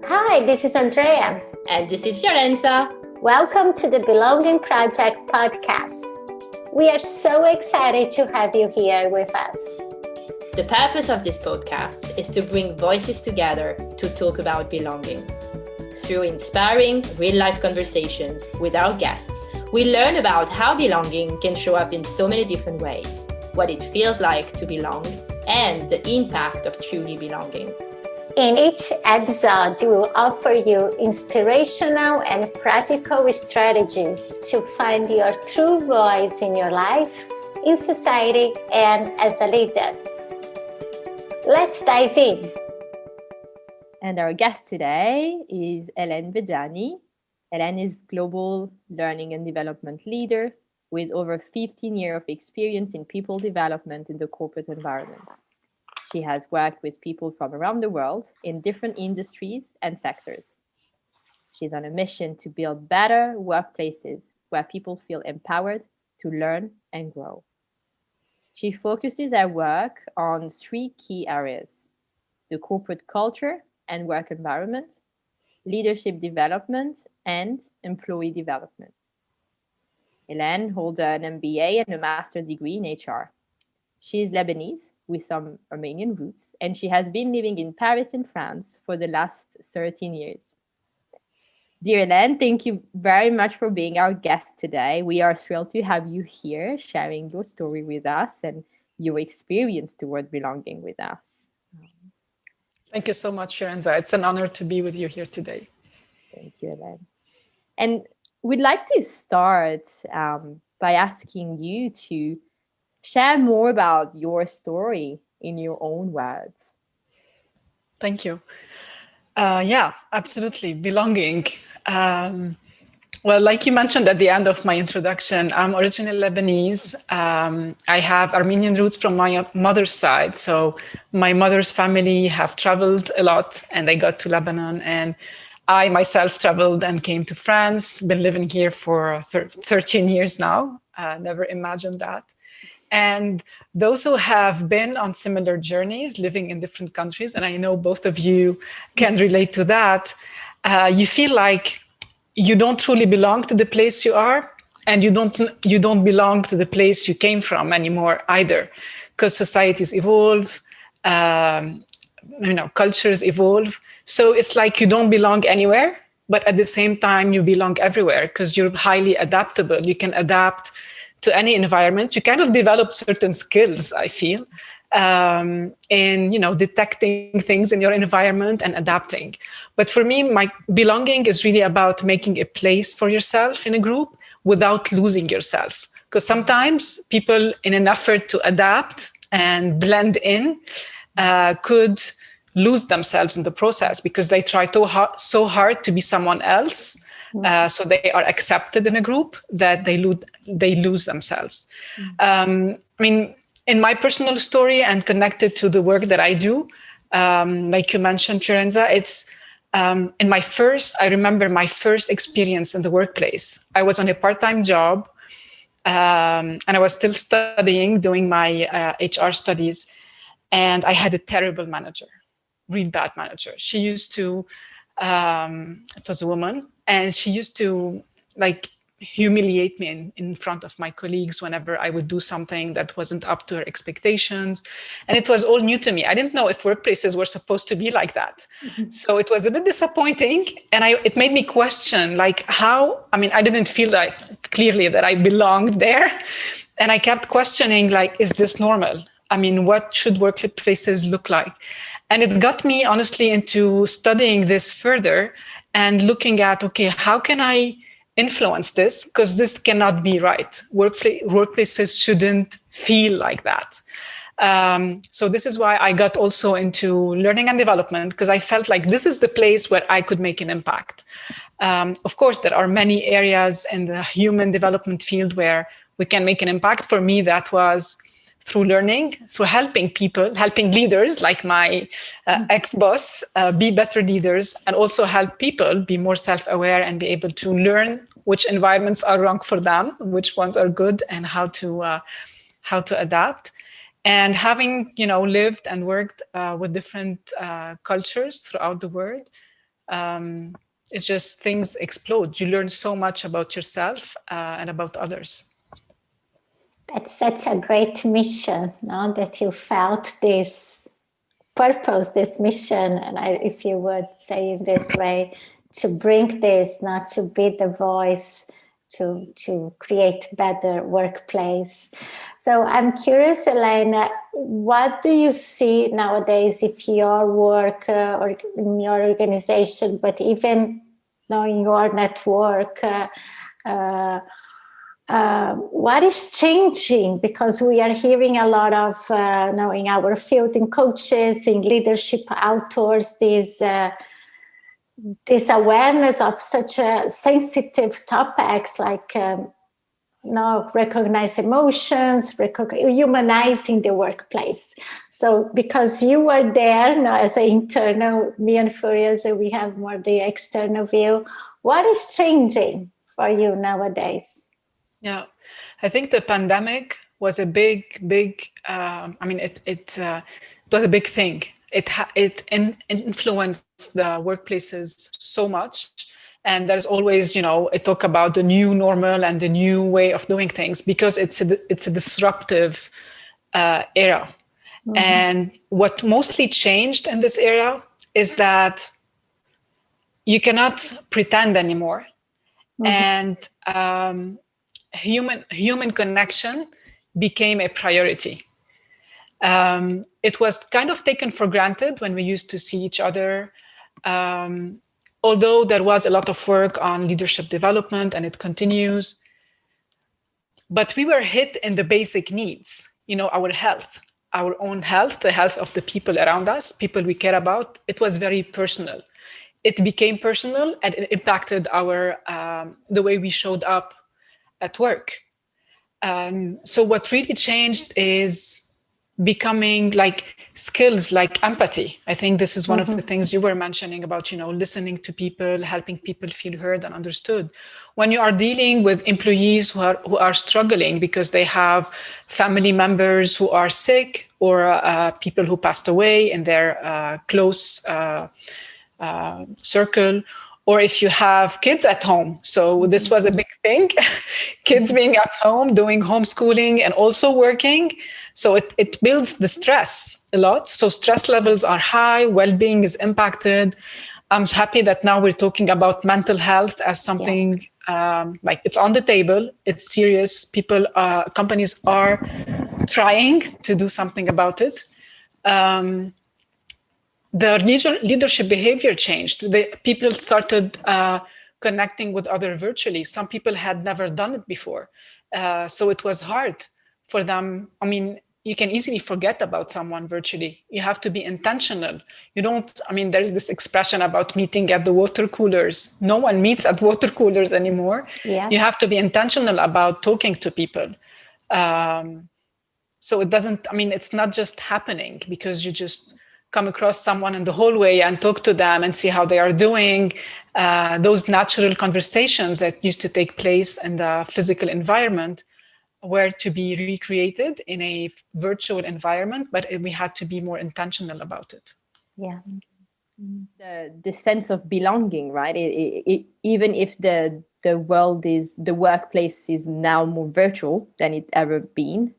Hi, this is Andrea. And this is Fiorenza. Welcome to the Belonging Project podcast. We are so excited to have you here with us. The purpose of this podcast is to bring voices together to talk about belonging. Through inspiring, real-life conversations with our guests, we learn about how belonging can show up in so many different ways, what it feels like to belong, and the impact of truly belonging. In each episode, we will offer you inspirational and practical strategies to find your true voice in your life, in society, and as a leader. Let's dive in. And our guest today is Hélène Bejjani. Hélène is global learning and development leader with over 15 years of experience in people development in the corporate environment. She has worked with people from around the world in different industries and sectors. She's on a mission to build better workplaces where people feel empowered to learn and grow. She focuses her work on three key areas: the corporate culture and work environment, leadership development, and employee development. Hélène holds an MBA and a master's degree in HR. She is Lebanese with some Armenian roots, and she has been living in Paris in France for the last 13 years. Dear Hélène, thank you very much for being our guest today. We are thrilled to have you here sharing your story with us and your experience toward belonging with us. Thank you so much, Fiorenza. It's an honor to be with you here today. Thank you, Hélène. And we'd like to start by asking you to share more about your story in your own words. Thank you. Yeah, absolutely. Belonging. Well, like you mentioned at the end of my introduction, I'm originally Lebanese. I have Armenian roots from my mother's side. So my mother's family have traveled a lot and they got to Lebanon. And I myself traveled and came to France, been living here for 13 years now. Never imagined that. And those who have been on similar journeys, living in different countries, and I know both of you can relate to that, you feel like you don't truly belong to the place you are, and you don't belong to the place you came from anymore either, because societies evolve, cultures evolve. So it's like you don't belong anywhere, but at the same time you belong everywhere because you're highly adaptable. You can adapt to any environment. You kind of develop certain skills, I feel, in detecting things in your environment and adapting. But for me, my belonging is really about making a place for yourself in a group without losing yourself. Because sometimes people, in an effort to adapt and blend in, could lose themselves in the process because they try so hard to be someone else. So they are accepted in a group that they lose themselves. In my personal story and connected to the work that I do, like you mentioned, Fiorenza, it's I remember my first experience in the workplace. I was on a part-time job and I was still studying, doing my HR studies. And I had a terrible manager, really bad manager. She used to, it was a woman, and she used to humiliate me in front of my colleagues whenever I would do something that wasn't up to her expectations. And it was all new to me. I didn't know if workplaces were supposed to be like that. Mm-hmm. So it was a bit disappointing. And it made me question I didn't feel clearly that I belonged there. And I kept questioning, is this normal? What should workplaces look like? And it got me honestly into studying this further and looking at, how can I influence this? Because this cannot be right. Workplaces shouldn't feel like that. So this is why I got also into learning and development, because I felt like this is the place where I could make an impact. Of course, there are many areas in the human development field where we can make an impact. For me, that was through learning, through helping leaders like my ex-boss be better leaders, and also help people be more self-aware and be able to learn which environments are wrong for them, which ones are good, and how to adapt. And having lived and worked with different cultures throughout the world, it's just things explode. You learn so much about yourself and about others. That's such a great mission, no? That you felt this purpose, this mission, and if you would say in this way, to bring this, not to be the voice, to create better workplace. So I'm curious, Elena, what do you see nowadays if your work or in your organization, but even in your network, what is changing? Because we are hearing a lot of, in our field, in coaches, in leadership outdoors, this awareness of such a sensitive topics like recognize emotions, humanizing the workplace. So because you were there as an internal, me and Furiosa, we have more the external view. What is changing for you nowadays? Yeah, I think the pandemic was a big, it was a big thing. It influenced the workplaces so much. And there's always, a talk about the new normal and the new way of doing things, because it's a disruptive era. Mm-hmm. And what mostly changed in this era is that you cannot pretend anymore. Mm-hmm. And human connection became a priority. It was kind of taken for granted when we used to see each other. Although there was a lot of work on leadership development and it continues, but we were hit in the basic needs, our health, our own health, the health of the people around us, people we care about. It was very personal. It became personal and it impacted the way we showed up at work. So what really changed is becoming like skills like empathy. I think this is one of the things you were mentioning about, listening to people, helping people feel heard and understood. When you are dealing with employees who are struggling because they have family members who are sick or people who passed away in their close circle, or if you have kids at home. So this was a big thing, kids being at home, doing homeschooling and also working. So it builds the stress a lot. So stress levels are high, well-being is impacted. I'm happy that now we're talking about mental health as something like it's on the table, it's serious. Companies are trying to do something about it. The leadership behavior changed. People started connecting with others virtually. Some people had never done it before. So it was hard for them. You can easily forget about someone virtually. You have to be intentional. There is this expression about meeting at the water coolers. No one meets at water coolers anymore. Yeah. You have to be intentional about talking to people. So it's not just happening because you just come across someone in the hallway and talk to them and see how they are doing. Those natural conversations that used to take place in the physical environment were to be recreated in a virtual environment, but we had to be more intentional about it. Yeah. The sense of belonging, right? Even if the workplace is now more virtual than it ever been,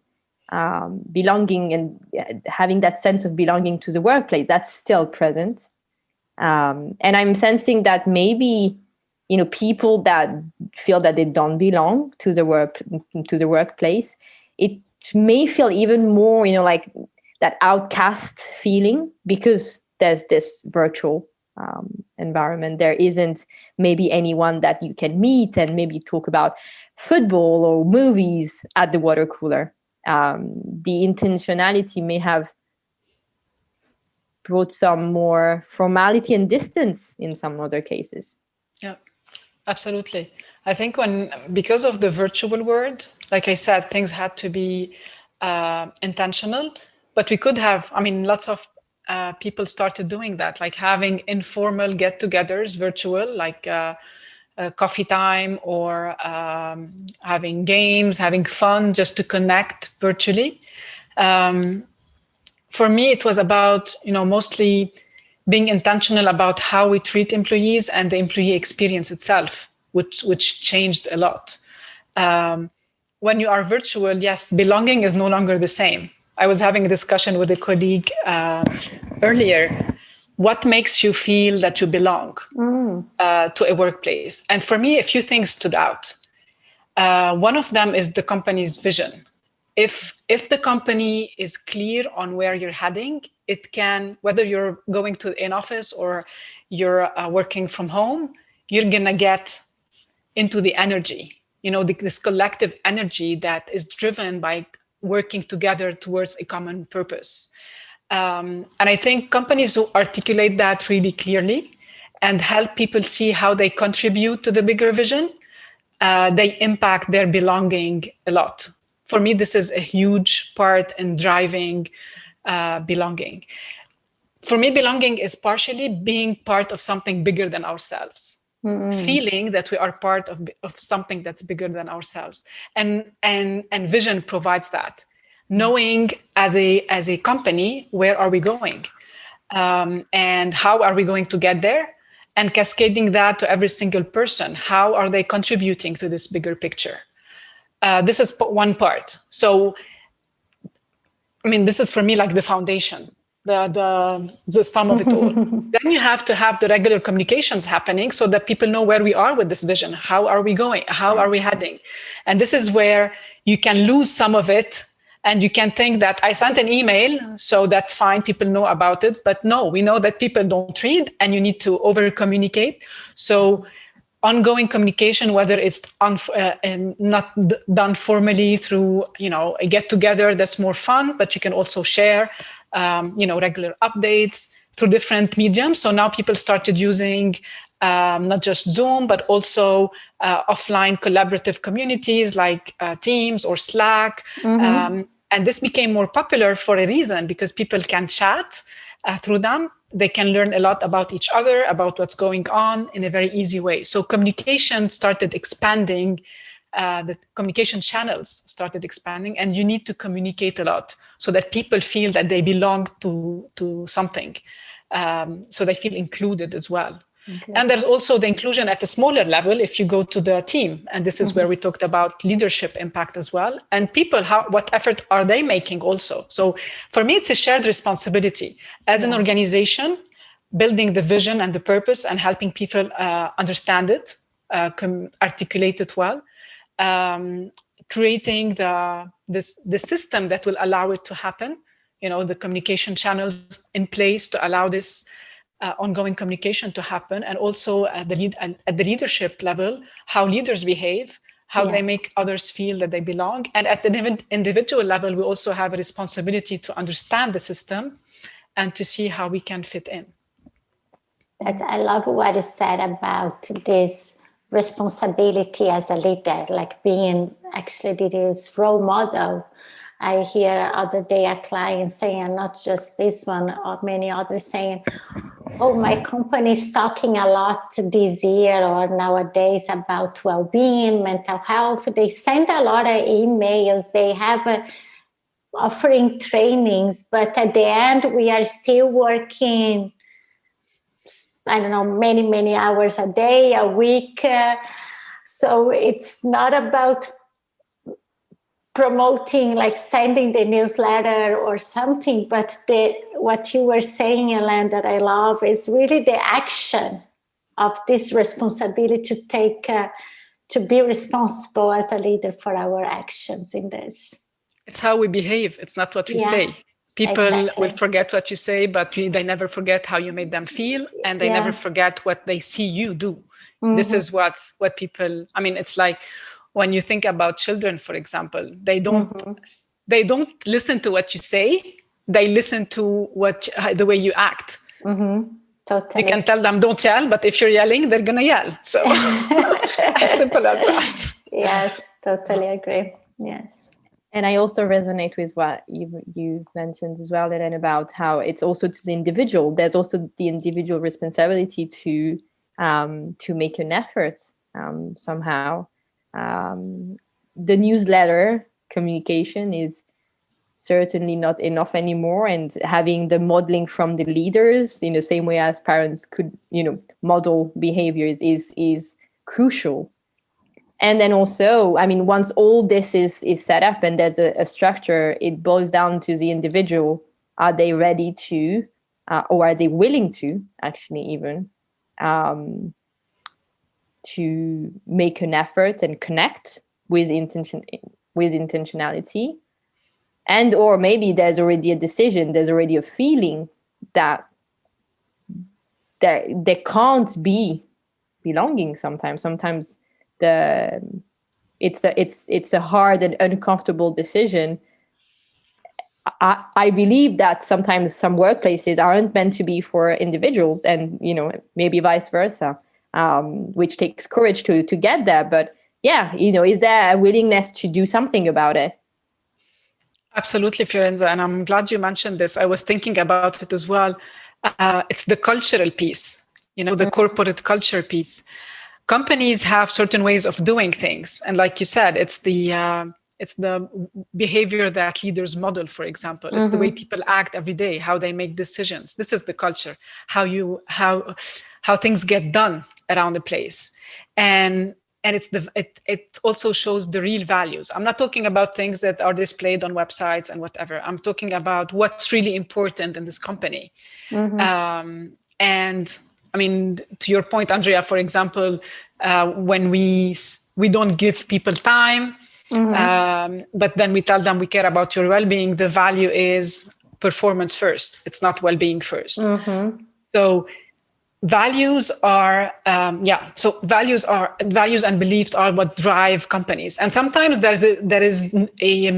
belonging and having that sense of belonging to the workplace, that's still present. And I'm sensing that maybe, people that feel that they don't belong to the workplace, it may feel even more, like that outcast feeling because there's this virtual environment. There isn't maybe anyone that you can meet and maybe talk about football or movies at the water cooler. The intentionality may have brought some more formality and distance in some other cases. Yeah, absolutely. I think because of the virtual world, like I said, things had to be intentional, but we could have, lots of people started doing that, like having informal get-togethers, virtual, like coffee time or having games, having fun, just to connect virtually. For me, it was about, mostly being intentional about how we treat employees and the employee experience itself, which changed a lot. When you are virtual, yes, belonging is no longer the same. I was having a discussion with a colleague earlier. What makes you feel that you belong to a workplace? And for me, a few things stood out. One of them is the company's vision. If the company is clear on where you're heading, it can, whether you're going to an office or you're working from home, you're gonna get into the energy, this collective energy that is driven by working together towards a common purpose. And I think companies who articulate that really clearly and help people see how they contribute to the bigger vision, they impact their belonging a lot. For me, this is a huge part in driving belonging. For me, belonging is partially being part of something bigger than ourselves. Feeling that we are part of something that's bigger than ourselves, and vision provides that. Knowing as a company, where are we going, and how are we going to get there, and cascading that to every single person. How are they contributing to this bigger picture? This is one part. So, I mean, this is for me like the foundation. The sum of it all. Then you have to have the regular communications happening so that people know where we are with this vision. How are we going? How are we heading? And this is where you can lose some of it, and you can think that I sent an email, so that's fine, people know about it. But no, we know that people don't read, and you need to over communicate. So ongoing communication, whether it's not done formally through a get together that's more fun, but you can also share regular updates through different mediums. So now people started using not just Zoom, but also offline collaborative communities like Teams or Slack. And this became more popular for a reason, because people can chat through them. They can learn a lot about each other, about what's going on in a very easy way. So communication started expanding. The communication channels started expanding, and you need to communicate a lot so that people feel that they belong to something, so they feel included as well. Okay. And there's also the inclusion at a smaller level if you go to the team, and this is where we talked about leadership impact as well, and people, what effort are they making also. So for me, it's a shared responsibility as an organization, building the vision and the purpose and helping people understand it, articulate it well. Creating the system that will allow it to happen, the communication channels in place to allow this ongoing communication to happen, and also at the leadership level, how leaders behave, how they make others feel that they belong. And at the individual level, we also have a responsibility to understand the system and to see how we can fit in. I love what you said about this responsibility as a leader, like being actually this role model. I hear other day a client saying, and not just this one, or many others saying, oh, my company is talking a lot this year or nowadays about well-being, mental health. They send a lot of emails. They have offering trainings, but at the end, we are still working, I don't know, many, many hours a day, a week. So it's not about promoting, like sending the newsletter or something, but what you were saying, Hélène, that I love is really the action of this responsibility to take, to be responsible as a leader for our actions in this. It's how we behave. It's not what we say. People will forget what you say, but they never forget how you made them feel, and they never forget what they see you do. This is what people, I mean, it's like when you think about children, for example, they don't listen to what you say. They listen to the way you act. Totally. You can tell them, don't yell, but if you're yelling, they're going to yell. So as simple as that. Yes, totally agree. Yes. And I also resonate with what you mentioned as well, Hélène, about how it's also to the individual. There's also the individual responsibility to make an effort somehow. The newsletter communication is certainly not enough anymore. And having the modeling from the leaders in the same way as parents could, model behaviors is crucial. And then also, I mean, once all this is set up and there's a structure, it boils down to the individual. Are they ready to, or are they willing to, actually, even, to make an effort and connect with intentionality? And or maybe there's already a decision, there's already a feeling that there can't be belonging sometimes. Sometimes it's a hard and uncomfortable decision. I believe that sometimes some workplaces aren't meant to be for individuals, and maybe vice versa, which takes courage to get there. But yeah, is there a willingness to do something about it? Absolutely, Fiorenza, and I'm glad you mentioned this. I was thinking about it as well. It's the cultural piece, the corporate culture piece. Companies have certain ways of doing things, and like you said, it's the behavior that leaders model. For example, it's the way people act every day, how they make decisions. This is the culture, how things get done around the place, and it also shows the real values. I'm not talking about things that are displayed on websites and whatever. I'm talking about what's really important in this company. And I mean, to your point, Andrea, for example, when we don't give people time, but then we tell them we care about your well-being, the value is performance first. It's not well-being first. So values are, values and beliefs are what drive companies. And sometimes there is a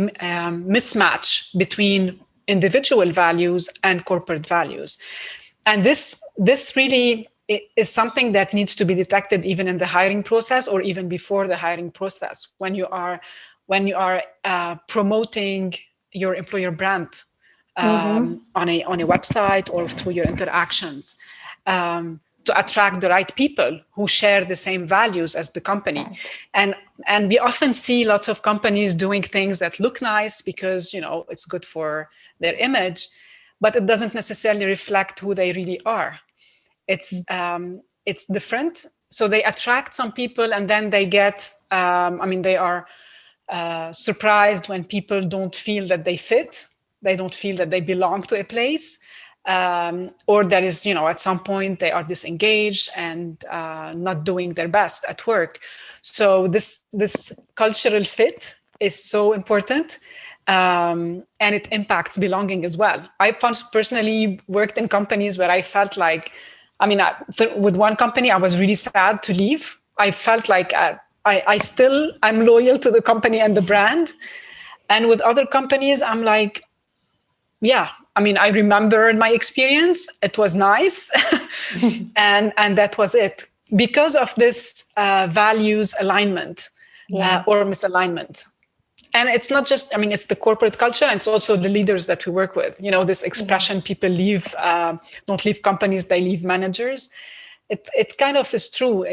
mismatch between individual values and corporate values. And this really is something that needs to be detected even in the hiring process, or even before the hiring process, when you are promoting your employer brand on a website or through your interactions, to attract the right people who share the same values as the company. And we often see lots of companies doing things that look nice because it's good for their image, but it doesn't necessarily reflect who they really are. It's different. So they attract some people, and then they get, they are surprised when people don't feel that they fit. They don't feel that they belong to a place. Or there is, at some point they are disengaged and not doing their best at work. So this cultural fit is so important. And it impacts belonging as well. I personally worked in companies where I felt like, with one company, I was really sad to leave. I felt like I'm loyal to the company and the brand. And with other companies, I'm like, yeah, I remember my experience. It was nice. and that was it. Because of this values alignment or misalignment. And it's not just, it's the corporate culture, and it's also the leaders that we work with. This expression, people don't leave companies, they leave managers. It kind of is true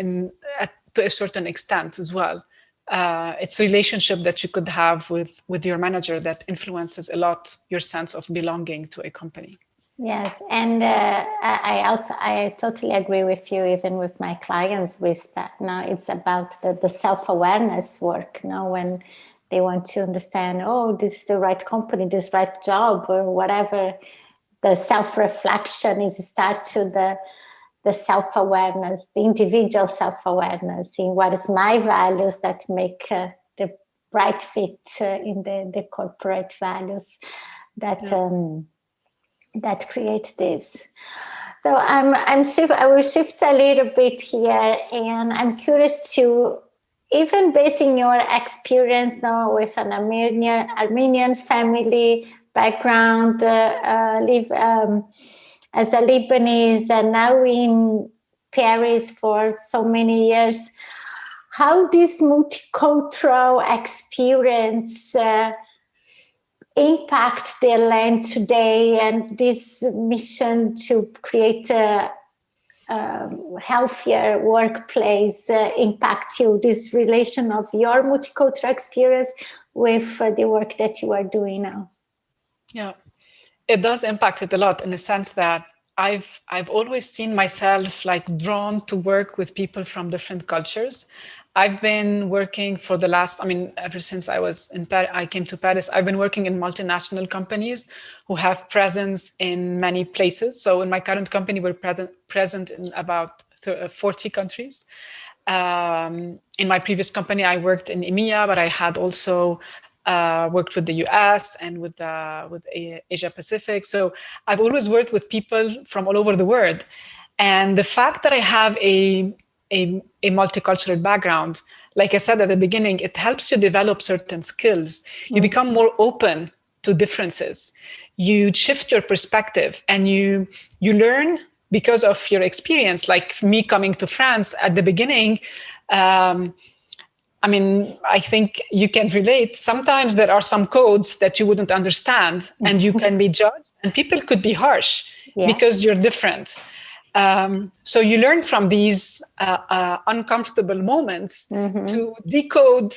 to a certain extent as well. It's a relationship that you could have with your manager that influences a lot your sense of belonging to a company. Yes, and I totally agree with you, even with my clients, with that. Now it's about the self-awareness work, when they want to understand, this is the right company, this right job, or whatever. The self-reflection is start to the self-awareness, the individual self-awareness, in what is my values that make the right fit in the corporate values that create this. So I will shift a little bit here, and I'm curious to, even based in your experience now with an Armenian family background, live as a Lebanese, and now in Paris for so many years, how this multicultural experience impact their land today, and this mission to create a healthier workplace impact you, this relation of your multicultural experience with the work that you are doing now? Yeah, it does impact it a lot in the sense that I've always seen myself like drawn to work with people from different cultures. I've been working for the last, I mean, ever since I was in Paris, I came to Paris, I've been working in multinational companies who have presence in many places. So in my current company, we're present in about 40 countries. In my previous company, I worked in EMEA, but I had also worked with the US and with Asia Pacific. So I've always worked with people from all over the world. And the fact that I have a multicultural background, like I said at the beginning, it helps you develop certain skills. You become more open to differences. You shift your perspective and you learn because of your experience. Like me coming to France at the beginning, I mean, I think you can relate. Sometimes there are some codes that you wouldn't understand and you can be judged and people could be harsh because you're different. So you learn from these uncomfortable moments to decode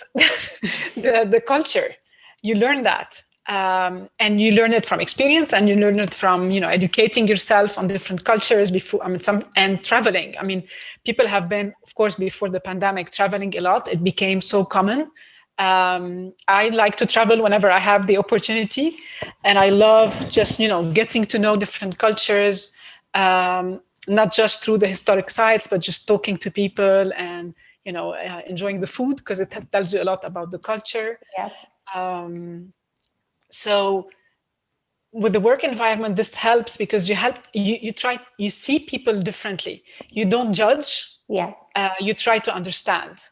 the culture. You learn that. And you learn it from experience, and you learn it from educating yourself on different cultures before. I mean, and traveling. I mean, people have been, of course, before the pandemic, traveling a lot. It became so common. I like to travel whenever I have the opportunity, and I love just getting to know different cultures, not just through the historic sites, but just talking to people and enjoying the food, because it tells you a lot about the culture. So with the work environment, this helps because you see people differently. You don't judge. You try to understand.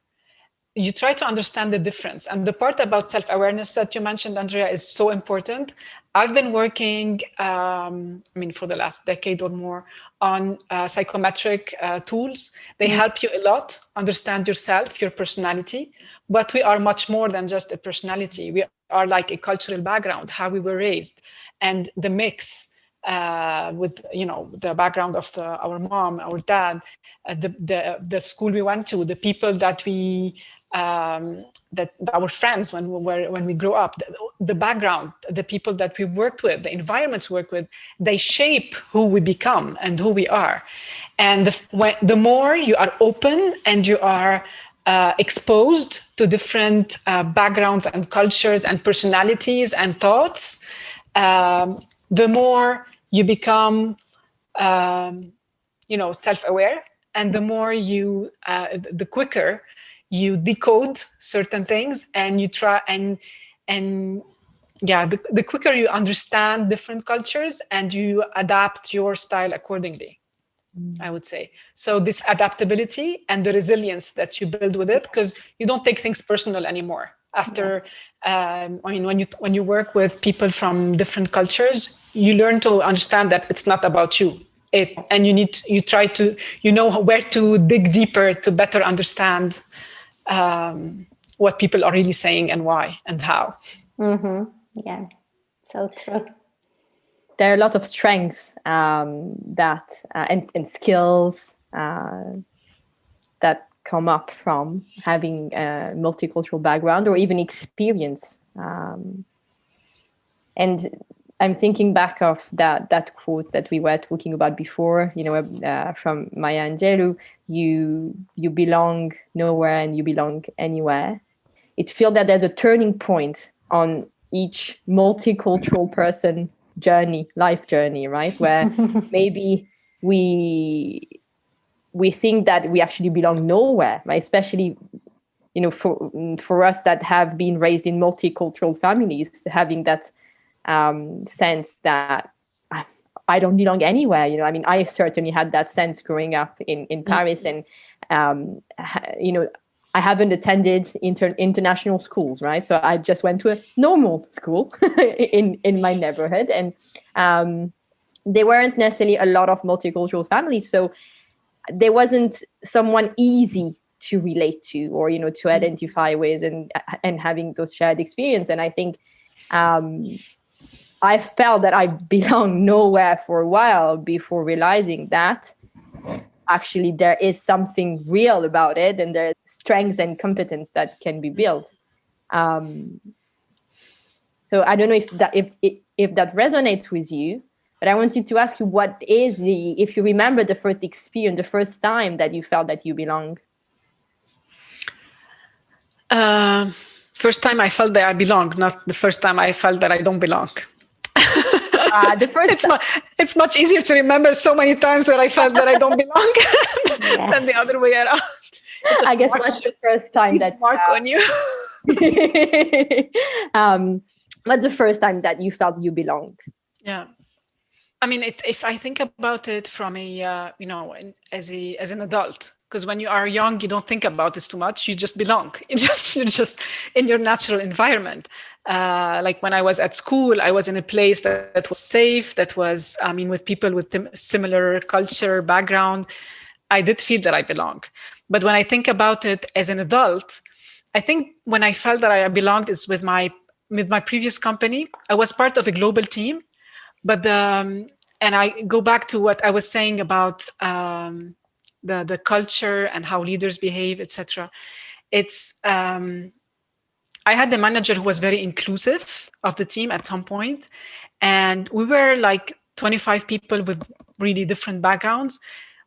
You try to understand the difference. And the part about self-awareness that you mentioned, Andrea, is so important. I've been working, for the last decade or more on psychometric tools. They help you a lot understand yourself, your personality, but we are much more than just a personality. We are like a cultural background, how we were raised, and the mix with the background of our mom, our dad, the school we went to, the people that we that our friends when we grew up, the background, the people that we worked with, the environments we work with, they shape who we become and who we are. And the more you are open and you are exposed to different backgrounds and cultures and personalities and thoughts, the more you become self-aware, and the more the quicker you decode certain things, and you try the quicker you understand different cultures and you adapt your style accordingly, I would say. So this adaptability and the resilience that you build with it, because you don't take things personal anymore. After, when you work with people from different cultures, you learn to understand that it's not about you. And you try to, where to dig deeper to better understand what people are really saying and why and how. Yeah, so true. There are a lot of strengths that and skills that come up from having a multicultural background or even experience. And I'm thinking back of that quote that we were talking about before, from Maya Angelou, you belong nowhere and you belong anywhere. It feels that there's a turning point on each multicultural person life journey, right? Where maybe we think that we actually belong nowhere, right? Especially, for us that have been raised in multicultural families, having that sense that I don't belong anywhere. I certainly had that sense growing up in Paris, and I haven't attended international schools, right? So I just went to a normal school in my neighborhood, and there weren't necessarily a lot of multicultural families, so there wasn't someone easy to relate to or to identify with, and having those shared experience. And I think I felt that I belonged nowhere for a while before realizing that actually there is something real about it, and there's strengths and competence that can be built. So I don't know if if that resonates with you. But I wanted to ask you, if you remember the first experience, the first time that you felt that you belong? First time I felt that I belong, not the first time I felt that I don't belong. It's much easier to remember so many times that I felt that I don't belong than the other way around. I guess what's the first time that mark on you? What's the first time that you felt you belonged? Yeah, I mean, if I think about it from a as an adult, because when you are young, you don't think about this too much. You just belong. You're just in your natural environment. Like when I was at school, I was in a place that was safe, that was, with people with similar culture, background. I did feel that I belong. But when I think about it as an adult, I think when I felt that I belonged is with my previous company. I was part of a global team, but and I go back to what I was saying about the culture and how leaders behave, etc. It's I had the manager who was very inclusive of the team at some point, and we were like 25 people with really different backgrounds.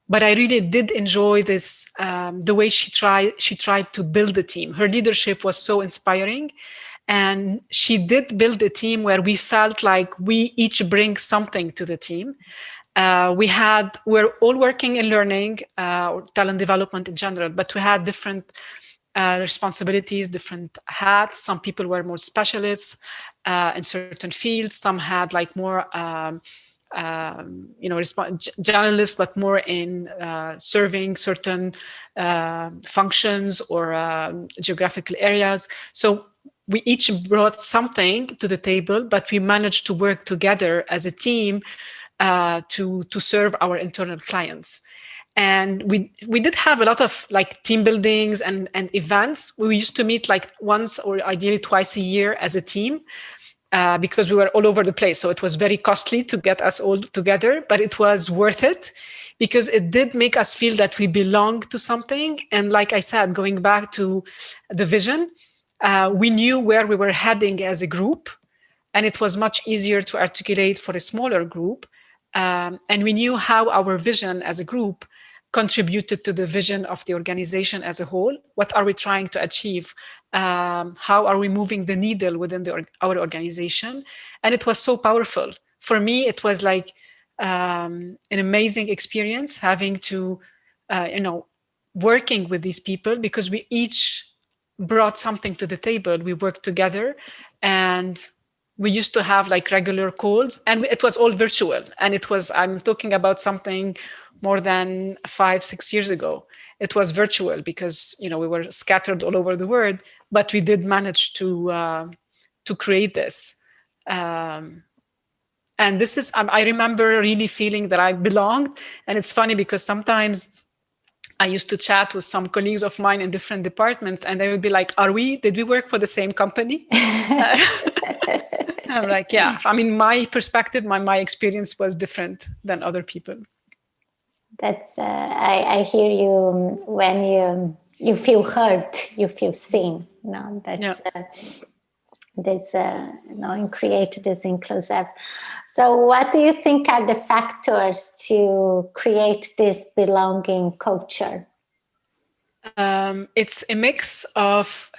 But I really did enjoy this, the way she tried to build the team. Her leadership was so inspiring, and she did build a team where we felt like we each bring something to the team. We're all working in learning, or talent development in general, but we had different responsibilities, different hats. Some people were more specialists in certain fields. Some had like more journalists, but more in serving certain functions or geographical areas. So we each brought something to the table, but we managed to work together as a team to serve our internal clients. And we did have a lot of like team buildings and events. We used to meet like once or ideally twice a year as a team. Because we were all over the place. So it was very costly to get us all together, but it was worth it because it did make us feel that we belong to something. And like I said, going back to the vision, we knew where we were heading as a group, and it was much easier to articulate for a smaller group. And we knew how our vision as a group contributed to the vision of the organization as a whole. What are we trying to achieve? How are we moving the needle within our organization? And it was so powerful. For me, it was like an amazing experience having to, working with these people, because we each brought something to the table. We worked together, and we used to have like regular calls, and it was all virtual. And I'm talking about something more than 5-6 years ago. It was virtual because, we were scattered all over the world, but we did manage to create this. And this is, I remember really feeling that I belonged. And it's funny because sometimes I used to chat with some colleagues of mine in different departments, and they would be like, did we work for the same company? I'm like, yeah. My perspective, my experience was different than other people. That's, I hear you when you feel heard, you feel seen. And create this inclusive. So what do you think are the factors to create this belonging culture? It's a mix of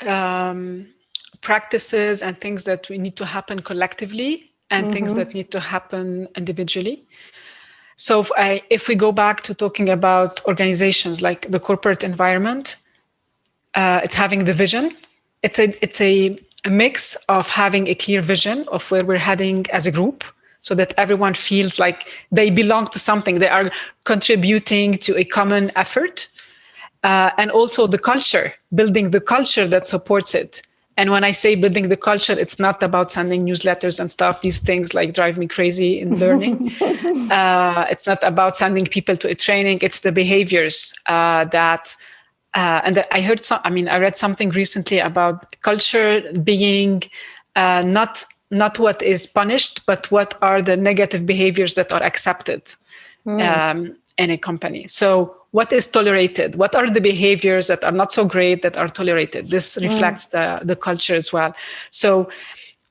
practices and things that we need to happen collectively and things that need to happen individually. So if we go back to talking about organizations like the corporate environment, it's having the vision. It's a mix of having a clear vision of where we're heading as a group, so that everyone feels like they belong to something. They are contributing to a common effort. And also the culture, building the culture that supports it. And when I say building the culture, it's not about sending newsletters and stuff. These things like drive me crazy in learning. It's not about sending people to a training. It's the behaviors and I read something recently about culture being not what is punished, but what are the negative behaviors that are accepted in a company. So what is tolerated? What are the behaviors that are not so great that are tolerated? This reflects the culture as well. So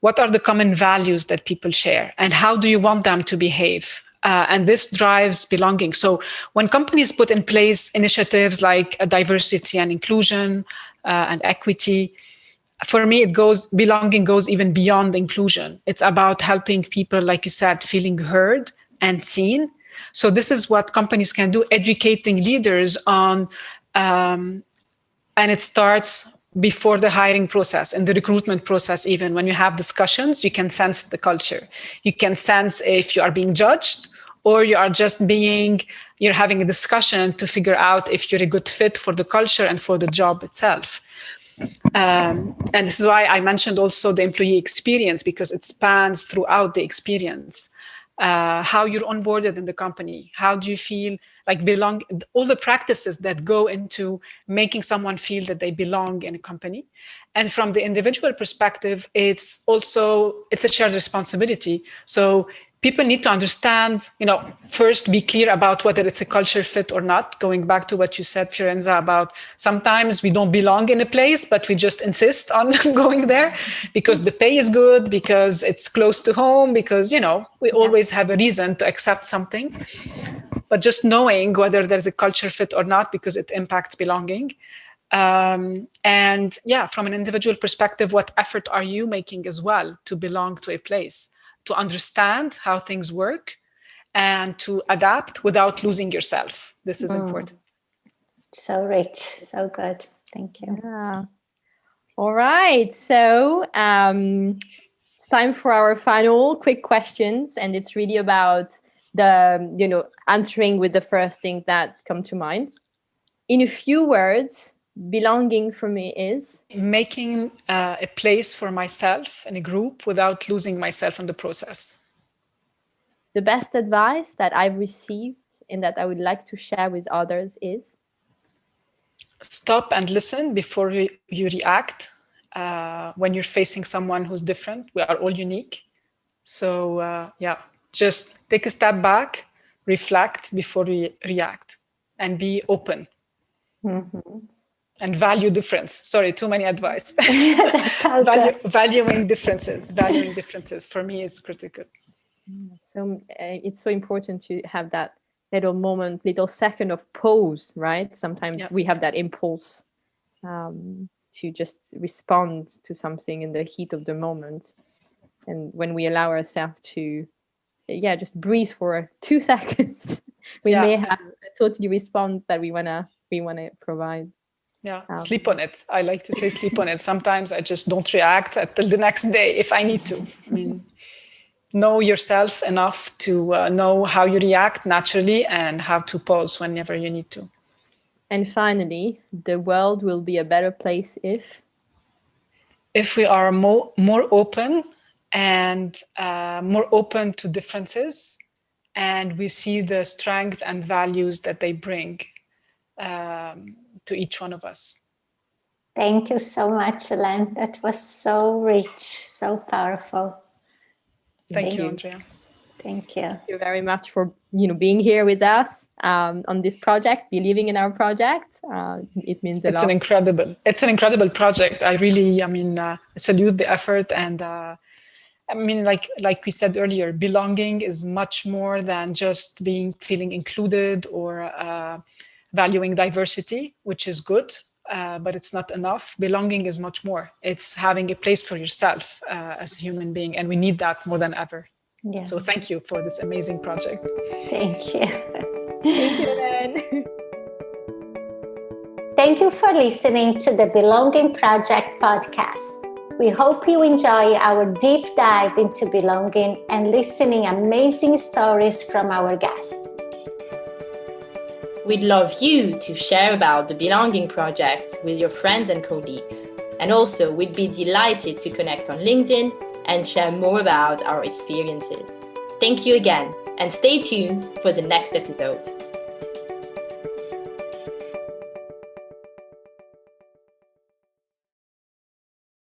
what are the common values that people share, and how do you want them to behave? And this drives belonging. So when companies put in place initiatives like diversity and inclusion and equity, for me, belonging goes even beyond inclusion. It's about helping people, like you said, feeling heard and seen. So this is what companies can do, educating leaders on, and it starts before the hiring process, in the recruitment process. Even when you have discussions, you can sense the culture. You can sense if you are being judged, or you are just you're having a discussion to figure out if you're a good fit for the culture and for the job itself. And this is why I mentioned also the employee experience, because it spans throughout the experience. How you're onboarded in the company, how do you feel like belong, all the practices that go into making someone feel that they belong in a company. And from the individual perspective, it's a shared responsibility. So people need to understand, first be clear about whether it's a culture fit or not. Going back to what you said, Fiorenza, about sometimes we don't belong in a place, but we just insist on going there because the pay is good, because it's close to home, because, we always have a reason to accept something. But just knowing whether there's a culture fit or not, because it impacts belonging. From an individual perspective, what effort are you making as well to belong to a place, to understand how things work, and to adapt without losing yourself? This is important. So rich, so good. Thank you. Yeah. All right. So it's time for our final quick questions, and it's really about answering with the first thing that come to mind. In a few words, belonging for me is making a place for myself in a group without losing myself in the process. The best advice that I've received and that I would like to share with others is stop and listen before you react. When you're facing someone who's different, we are all unique. So just take a step back, reflect before you react, and be open. Mm-hmm. And value difference. Sorry, too many advice. Valuing differences for me is critical. So it's so important to have that little second of pause, right? Sometimes we have that impulse to just respond to something in the heat of the moment. And when we allow ourselves to just breathe for 2 seconds, we may have a totally response that we wanna provide. Sleep on it. I like to say sleep on it. Sometimes I just don't react until the next day if I need to. I mean, know yourself enough to know how you react naturally and how to pause whenever you need to. And finally, the world will be a better place if we are more open and more open to differences, and we see the strength and values that they bring to each one of us. Thank you so much, Hélène. That was so rich, so powerful. Thank you, Andrea. Thank you. Thank you very much for being here with us on this project, believing in our project. It means a lot. It's an incredible project. I really, salute the effort. And like we said earlier, belonging is much more than just feeling included or valuing diversity, which is good, but it's not enough. Belonging is much more. It's having a place for yourself as a human being, and we need that more than ever. Yes. So thank you for this amazing project. Thank you. Thank you, Hélène. Thank you for listening to the Belonging Project podcast. We hope you enjoy our deep dive into belonging and listening amazing stories from our guests. We'd love you to share about the Belonging Project with your friends and colleagues. And also, we'd be delighted to connect on LinkedIn and share more about our experiences. Thank you again, and stay tuned for the next episode.